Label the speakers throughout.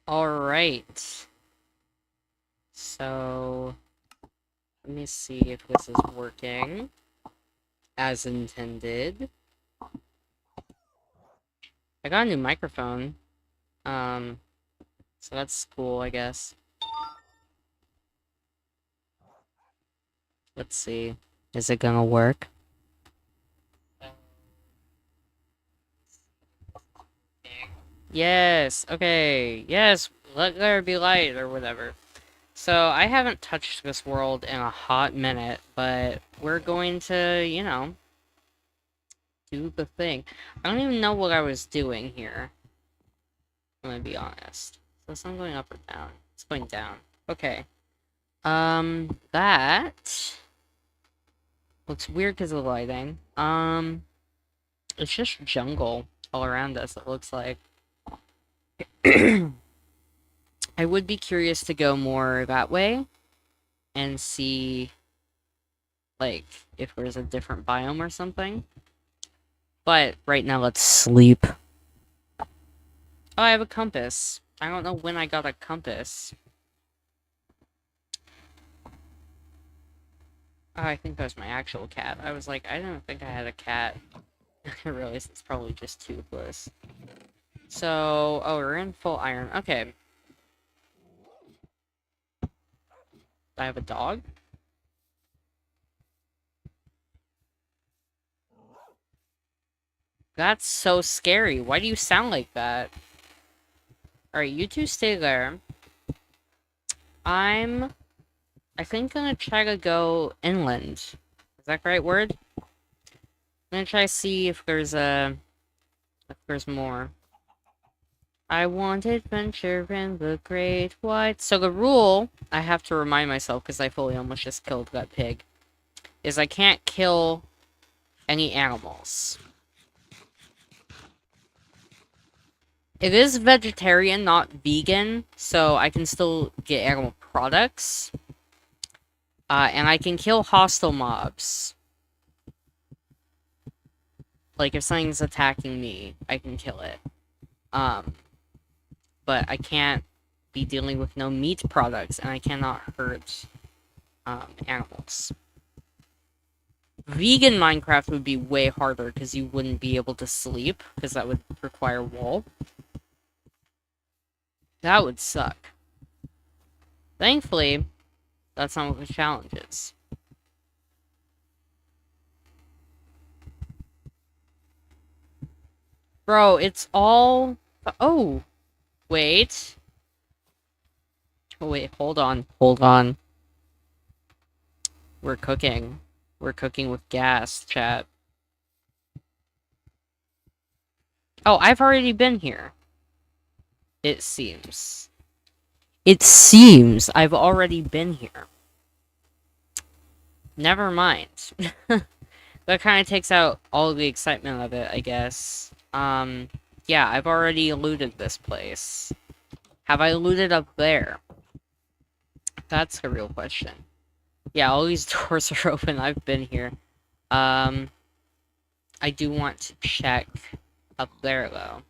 Speaker 1: Alright. So, let me see if this is working as intended. I got a new microphone. Um, so that's cool, I guess. Let's see. Is it gonna work? Yes, okay. Yes, let there be light or whatever. So, I haven't touched this world in a hot minute, but we're going to, do the thing. I don't even know what I was doing here. I'm gonna be honest. So is I'm going up or down? It's going down. Okay. That looks weird because of the lighting. It's just jungle all around us, it looks like. I would be curious to go more that way and see, like, if there's a different biome or something. But right now, let's sleep. Oh, I have a compass. I don't know when I got a compass. Oh, I think that was my actual cat. I was like, I don't think I had a cat. I realized it's probably just toothless. So, oh, we're in full iron. Okay. I have a dog? That's so scary. Why do you sound like that? Alright, you two stay there. I think gonna try to go inland. Is that the right word? I'm gonna try to see if there's more. I want adventure in the great white. So the rule, I have to remind myself, because I fully almost just killed that pig, is I can't kill any animals. It is vegetarian, not vegan, so I can still get animal products. And I can kill hostile mobs. Like, if something's attacking me, I can kill it. But I can't be dealing with no meat products, and I cannot hurt, animals. Vegan Minecraft would be way harder, because you wouldn't be able to sleep, because that would require wool. That would suck. Thankfully, that's not what the challenge is. Bro, it's all... Oh! Wait. Oh, wait, hold on. Hold on. We're cooking. We're cooking with gas, chat. Oh, I've already been here. It seems. It seems I've already been here. Never mind. That kind of takes out all the excitement of it, I guess. Yeah, I've already looted this place. Have I looted up there? That's the real question. Yeah, all these doors are open. I've been here. I do want to check up there, though.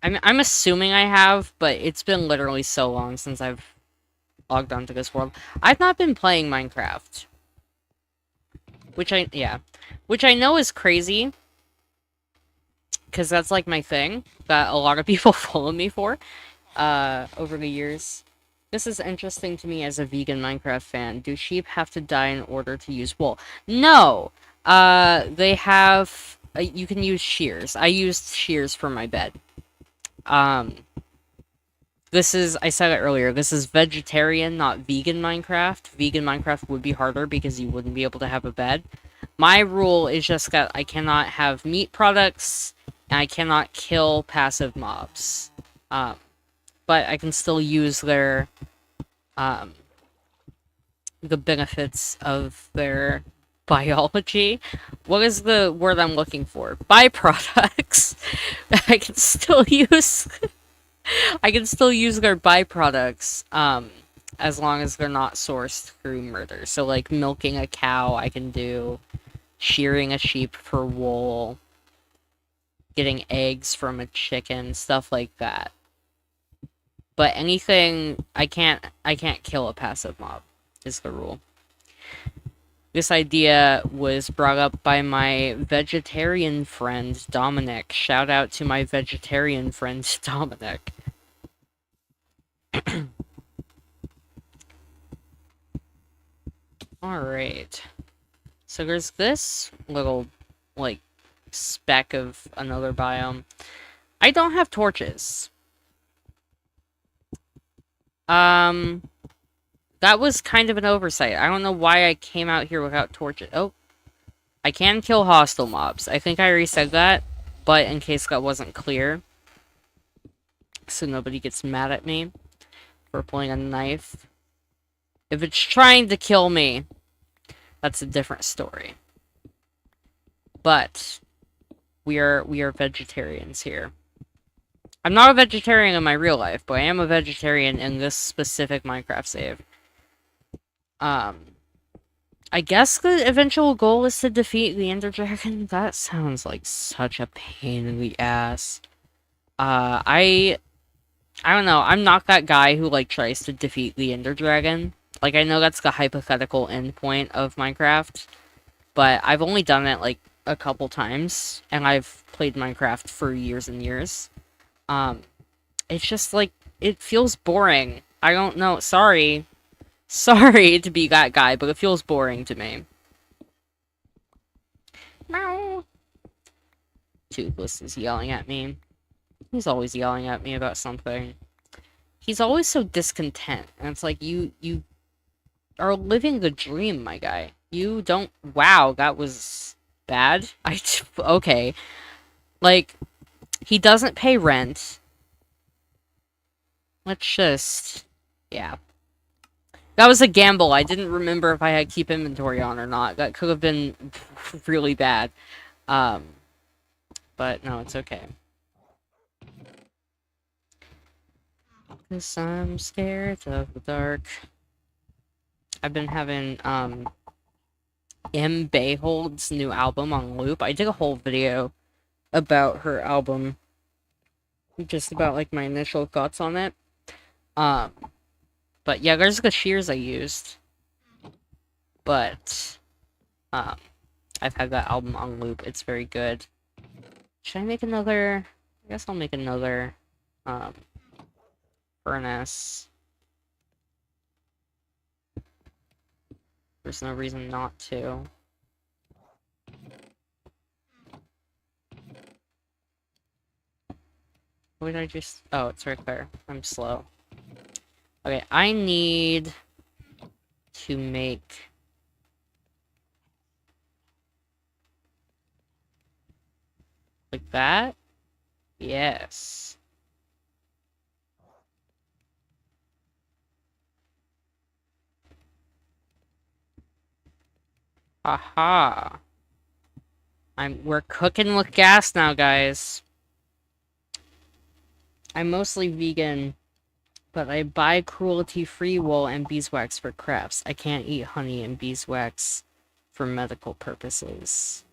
Speaker 1: I'm assuming I have, but it's been literally so long since I've logged onto this world. I've not been playing Minecraft. Which I know is crazy. Because that's, like, my thing that a lot of people follow me for, over the years. This is interesting to me as a vegan Minecraft fan. Do sheep have to die in order to use wool? No! They have... you can use shears. I used shears for my bed. This is... I said it earlier. This is vegetarian, not vegan Minecraft. Vegan Minecraft would be harder because you wouldn't be able to have a bed. My rule is just that I cannot have meat products, and I cannot kill passive mobs. But I can still use their, the benefits of their biology. What is the word I'm looking for? Byproducts. I can still use... I can still use their byproducts, as long as they're not sourced through murder. So, like, milking a cow, I can do. Shearing a sheep for wool. getting eggs from a chicken, stuff like that. But anything, I can't kill a passive mob, is the rule. This idea was brought up by my vegetarian friend, Dominic. Shout out to my vegetarian friend, Dominic. Alright. So there's this little, like, speck of another biome. I don't have torches. That was kind of an oversight. I don't know why I came out here without torches. Oh. I can kill hostile mobs. I think I already said that, but in case that wasn't clear, so nobody gets mad at me for pulling a knife. If it's trying to kill me, that's a different story. But we are vegetarians here. I'm not a vegetarian in my real life, but I am a vegetarian in this specific Minecraft save. I guess the eventual goal is to defeat the Ender Dragon. That sounds like such a pain in the ass. I don't know. I'm not that guy who, like, tries to defeat the Ender Dragon. Like, I know that's the hypothetical endpoint of Minecraft, but I've only done it, like, a couple times, and I've played Minecraft for years and years. It's just, like, it feels boring. I don't know. Sorry to be that guy, but it feels boring to me. Meow. Toothless is yelling at me. He's always yelling at me about something. He's always so discontent, and it's like, you are living the dream, my guy. You don't... Wow, that was bad. Okay. Like, he doesn't pay rent. Let's just... Yeah. That was a gamble. I didn't remember if I had keep inventory on or not. That could have been really bad. But no, it's okay. 'Cause I'm scared of the dark. I've been having, M. Bayhold's new album on loop. I did a whole video about her album. Just about, like, my initial thoughts on it. But yeah, there's the shears I used. But, I've had that album on loop. It's very good. Should I make another... I guess I'll make another, furnace. There's no reason not to. What did I just... Oh, it's right there. I'm slow. Okay, I need to make... Like that? Yes. Aha. We're cooking with gas now, guys. I'm mostly vegan, but I buy cruelty-free wool and beeswax for crafts. I can't eat honey and beeswax for medical purposes.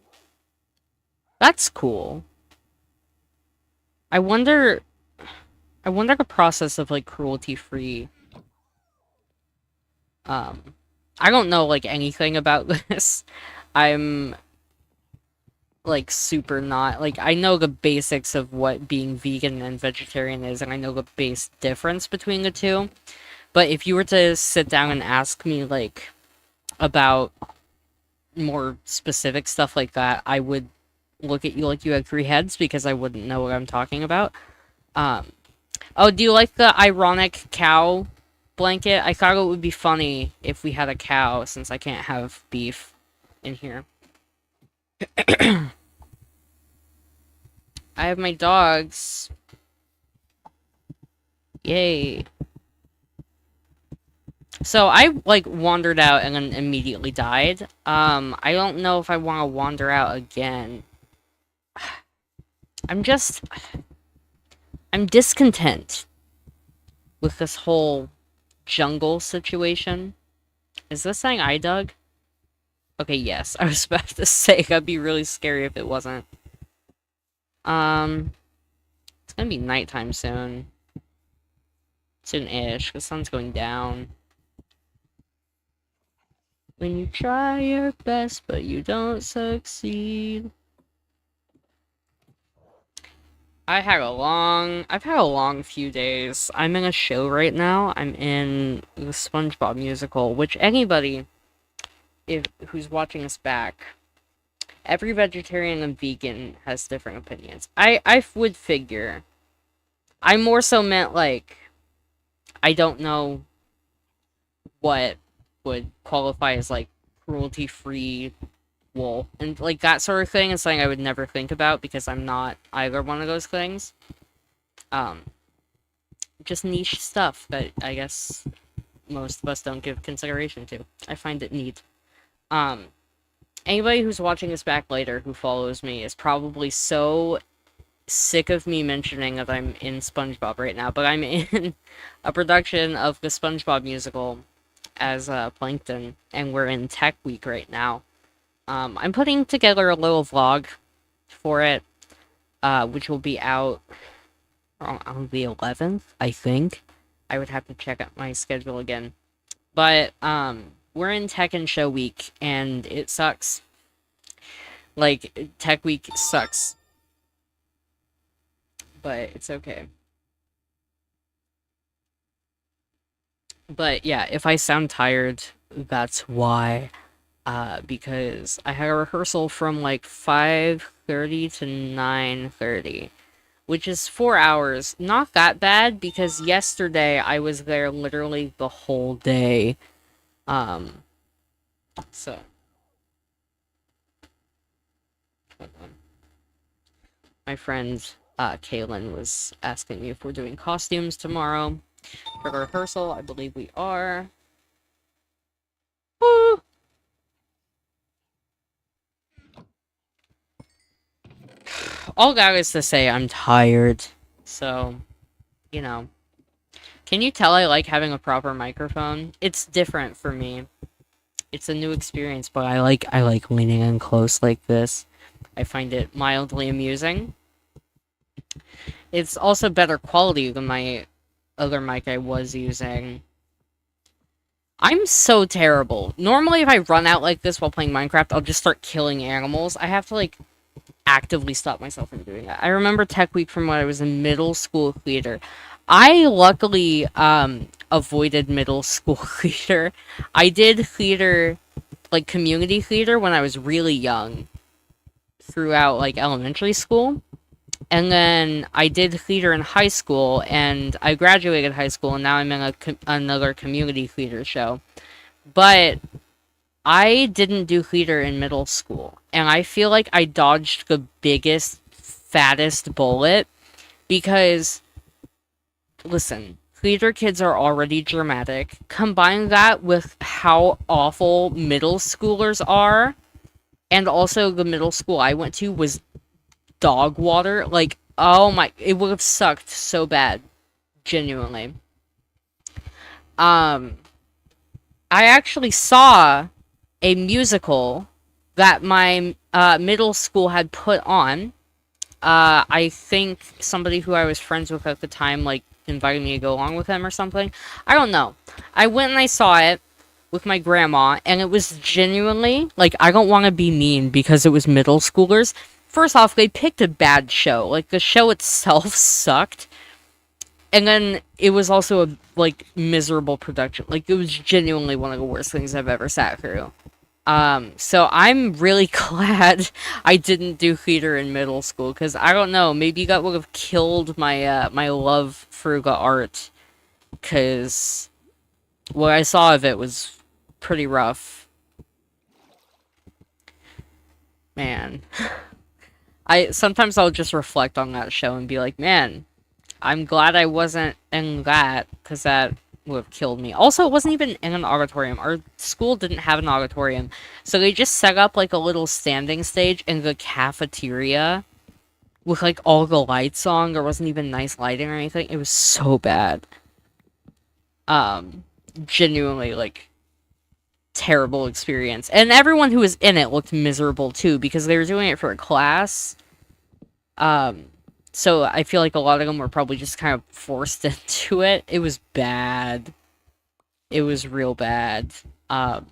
Speaker 1: That's cool. I wonder the process of, like, cruelty-free. I don't know, like, anything about this. I'm, like, super not... Like, I know the basics of what being vegan and vegetarian is, and I know the base difference between the two. But if you were to sit down and ask me, like, about more specific stuff like that, I would look at you like you had 3 heads, because I wouldn't know what I'm talking about. Oh, do you like the ironic cow blanket? I thought it would be funny if we had a cow, since I can't have beef in here. I have my dogs. Yay. So I, like, wandered out and then immediately died. I don't know if I want to wander out again. I'm discontent with this whole jungle situation. Is this saying I dug? Okay, yes. I was about to say that'd be really scary if it wasn't. It's gonna be nighttime soon. Soon-ish, the sun's going down. When you try your best, but you don't succeed. I've had a long few days. I'm in a show right now. I'm in the SpongeBob musical, which anybody who's watching us back, every vegetarian and vegan has different opinions. I would figure. I more so meant like I don't know what would qualify as like cruelty-free wool and like that sort of thing is something I would never think about because I'm not either one of those things. Just niche stuff that I guess most of us don't give consideration to. I find it neat. Anybody who's watching this back later who follows me is probably so sick of me mentioning that I'm in SpongeBob right now, but I'm in a production of the SpongeBob musical as Plankton, and we're in Tech Week right now. I'm putting together a little vlog for it, which will be out on the 11th, I think. I would have to check out my schedule again. But, we're in Tech and Show Week, and it sucks. Like, Tech Week sucks. But it's okay. But yeah, if I sound tired, that's why. Because I had a rehearsal from like 5:30 to 9:30, which is 4 hours. Not that bad because yesterday I was there literally the whole day. So. Hold on. My friend, Kaylin was asking me if we're doing costumes tomorrow for the rehearsal. I believe we are. Woo! All that is to say, I'm tired. So, you know. Can you tell I like having a proper microphone? It's different for me. It's a new experience, but I like leaning in close like this. I find it mildly amusing. It's also better quality than my other mic I was using. I'm so terrible. Normally, if I run out like this while playing Minecraft, I'll just start killing animals. I have to, like, actively stop myself from doing that. I remember Tech Week from when I was in middle school theater. I luckily, avoided middle school theater. I did theater, like, community theater when I was really young. Throughout, like, elementary school. And then I did theater in high school, and I graduated high school, and now I'm in another community theater show. But I didn't do theater in middle school, and I feel like I dodged the biggest, fattest bullet, because, listen, theater kids are already dramatic. Combine that with how awful middle schoolers are, and also the middle school I went to was dog water. Like, oh my, it would have sucked so bad. Genuinely. I actually saw a musical that my middle school had put on. I think somebody who I was friends with at the time, like, invited me to go along with them or something. I don't know. I went and I saw it with my grandma, and it was genuinely, like, I don't want to be mean because it was middle schoolers. First off, they picked a bad show. Like, the show itself sucked. And then it was also a, like, miserable production. Like, it was genuinely one of the worst things I've ever sat through. So I'm really glad I didn't do theater in middle school, because I don't know, maybe that would have killed my, my love for the art, because what I saw of it was pretty rough. Man. Sometimes I'll just reflect on that show and be like, man, I'm glad I wasn't in that, because that would have killed me. Also, it wasn't even in an auditorium. Our school didn't have an auditorium, so they just set up, like, a little standing stage in the cafeteria with, like, all the lights on. There wasn't even nice lighting or anything. It was so bad. Genuinely, like, terrible experience. And everyone who was in it looked miserable too, because they were doing it for a class. Um, so I feel like a lot of them were probably just kind of forced into it. It was bad. It was real bad. Um,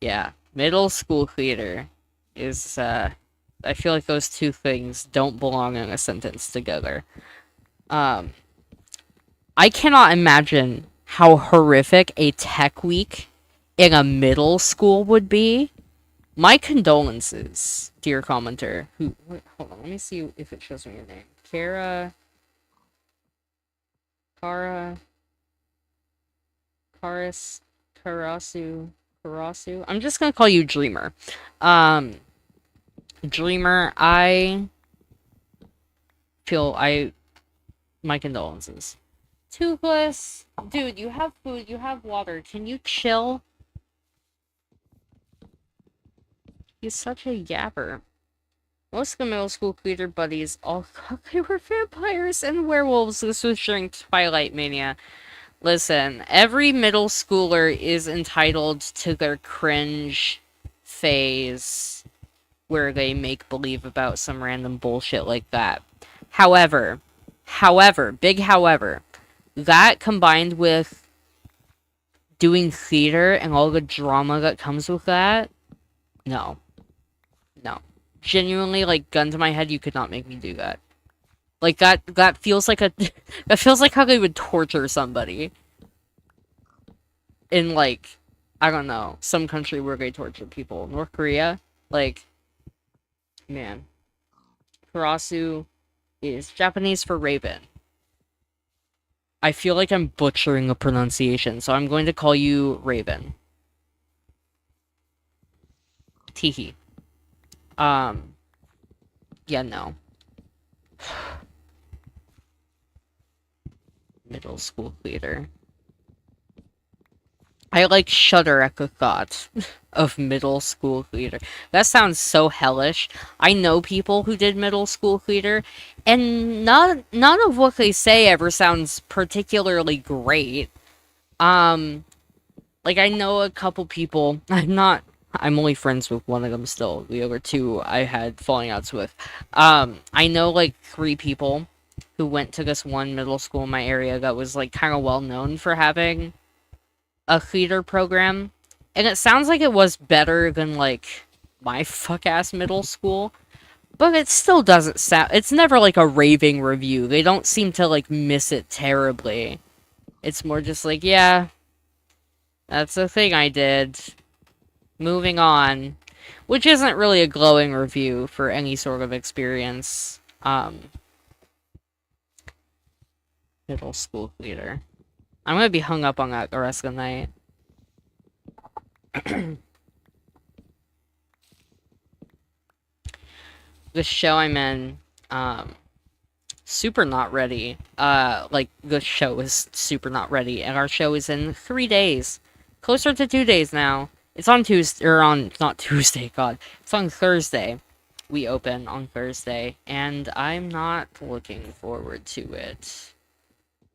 Speaker 1: yeah, middle school theater is. I feel like those two things don't belong in a sentence together. Um, I cannot imagine how horrific a tech week in a middle school would be. My condolences, dear commenter. Wait, hold on, let me see if it shows me your name. Kara, Karis, Karasu. I'm just gonna call you Dreamer. Um, Dreamer, my condolences. Toothless, dude, you have food, you have water. Can you chill? He's such a yapper. Most of the middle school theater buddies all thought they were vampires and werewolves. This was during Twilight Mania. Listen, every middle schooler is entitled to their cringe phase where they make believe about some random bullshit like that. However, big however, that combined with doing theater and all the drama that comes with that, no. Genuinely, like, gun to my head, you could not make me do that. Like, that feels like that feels like how they would torture somebody. In, like, I don't know, some country where they torture people. North Korea? Like, man. Karasu is Japanese for raven. I feel like I'm butchering a pronunciation, so I'm going to call you Raven. Teehee. Yeah, no. Middle school theater. I like shudder at the thought of middle school theater. That sounds so hellish. I know people who did middle school theater, and none of what they say ever sounds particularly great. Like, I know a couple people. I'm only friends with one of them still. The other two I had falling outs with. I know, like, 3 people who went to this one middle school in my area that was, like, kind of well known for having a theater program. And it sounds like it was better than, like, my fuck-ass middle school. But it still doesn't sound... It's never, like, a raving review. They don't seem to, like, miss it terribly. It's more just like, yeah, that's the thing I did. Moving on. Which isn't really a glowing review for any sort of experience. Middle school theater. I'm gonna be hung up on that the rest of the night. The show I'm in, super not ready. Like, the show is super not ready, and our show is in 3 days. Closer to 2 days now. It's on Tuesday, not Tuesday, God. It's on Thursday. We open on Thursday, and I'm not looking forward to it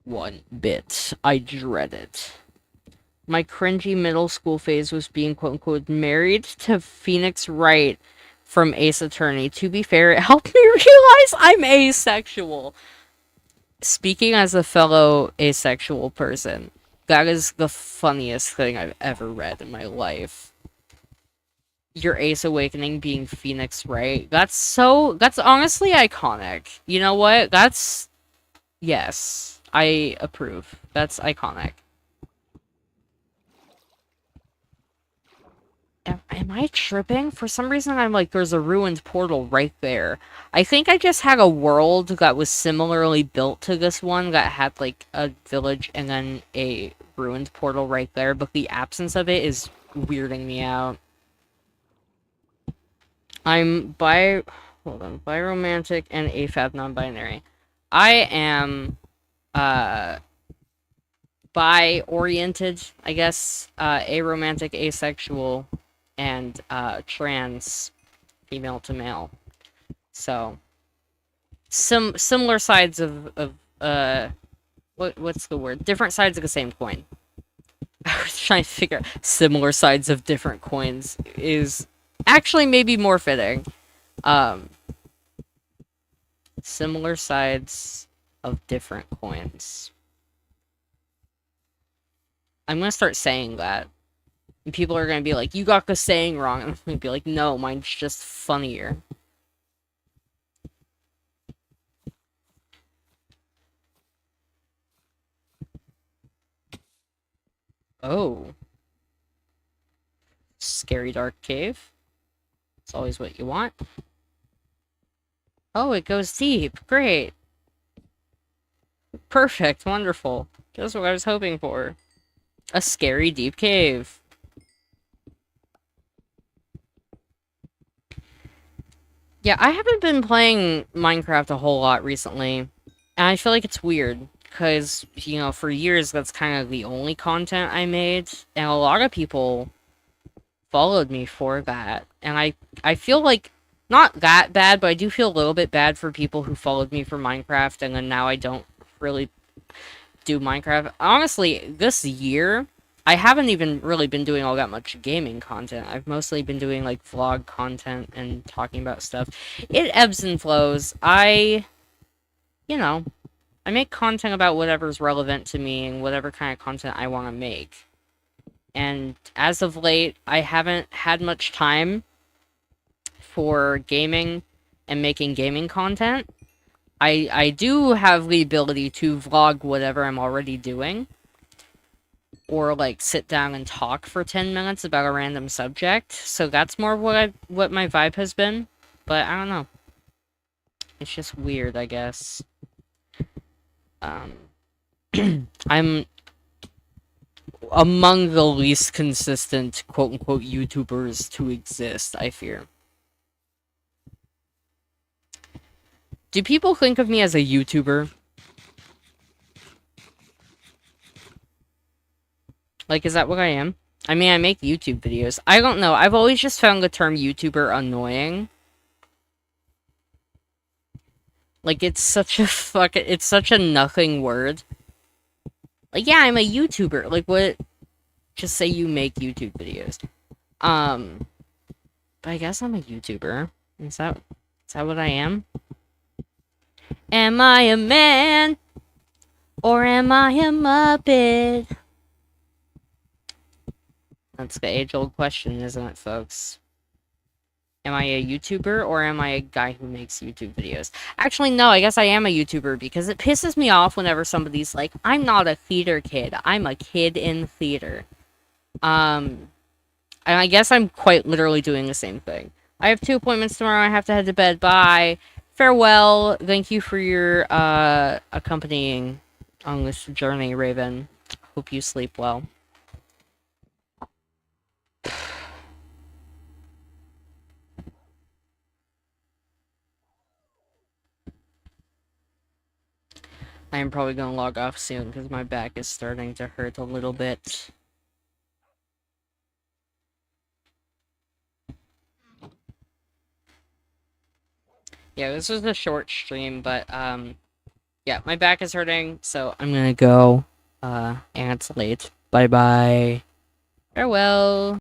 Speaker 1: one bit. I dread it. My cringy middle school phase was being quote-unquote married to Phoenix Wright from Ace Attorney. To be fair, it helped me realize I'm asexual. Speaking as a fellow asexual person, that is the funniest thing I've ever read in my life. Your Ace Awakening being Phoenix Wright. That's honestly iconic. You know what? Yes, I approve. That's iconic. Am I tripping? For some reason, I'm like, there's a ruined portal right there. I think I just had a world that was similarly built to this one that had, like, a village and then a ruined portal right there, but the absence of it is weirding me out. I'm biromantic and AFAB non-binary. I am, bi-oriented, I guess, aromantic, asexual, and trans, female to male. So similar sides of what's the word? Different sides of the same coin. I was trying to figure out similar sides of different coins is actually maybe more fitting. Um, similar sides of different coins. I'm gonna start saying that. And people are gonna be like, you got the saying wrong. And I'm gonna be like, no, mine's just funnier. Oh. Scary dark cave. It's always what you want. Oh, it goes deep. Great. Perfect. Wonderful. Just what I was hoping for. A scary deep cave. Yeah, I haven't been playing Minecraft a whole lot recently. And I feel like it's weird. Because, you know, for years that's kind of the only content I made. And a lot of people followed me for that. And I feel like, not that bad, but I do feel a little bit bad for people who followed me for Minecraft. And then now I don't really do Minecraft. Honestly, this year, I haven't even really been doing all that much gaming content. I've mostly been doing, like, vlog content and talking about stuff. It ebbs and flows. You know, I make content about whatever's relevant to me and whatever kind of content I want to make. And as of late, I haven't had much time for gaming and making gaming content. I do have the ability to vlog whatever I'm already doing. Or, like, sit down and talk for 10 minutes about a random subject. So that's more what my vibe has been. But I don't know. It's just weird, I guess. I'm among the least consistent quote-unquote YouTubers to exist, I fear. Do people think of me as a YouTuber? Like, is that what I am? I mean, I make YouTube videos. I don't know. I've always just found the term YouTuber annoying. Like, it's such a nothing word. Like, yeah, I'm a YouTuber. Like, what? Just say you make YouTube videos. But I guess I'm a YouTuber. Is that what I am? Am I a man? Or am I a Muppet? That's the age-old question, isn't it, folks? Am I a YouTuber, or am I a guy who makes YouTube videos? Actually, no, I guess I am a YouTuber, because it pisses me off whenever somebody's like, I'm not a theater kid, I'm a kid in theater. And I guess I'm quite literally doing the same thing. I have 2 appointments tomorrow, I have to head to bed, bye. Farewell, thank you for your, accompanying on this journey, Raven. Hope you sleep well. I am probably gonna log off soon because my back is starting to hurt a little bit. Yeah, this was a short stream, but yeah, my back is hurting, so I'm gonna go. And it's late. Bye bye. Farewell.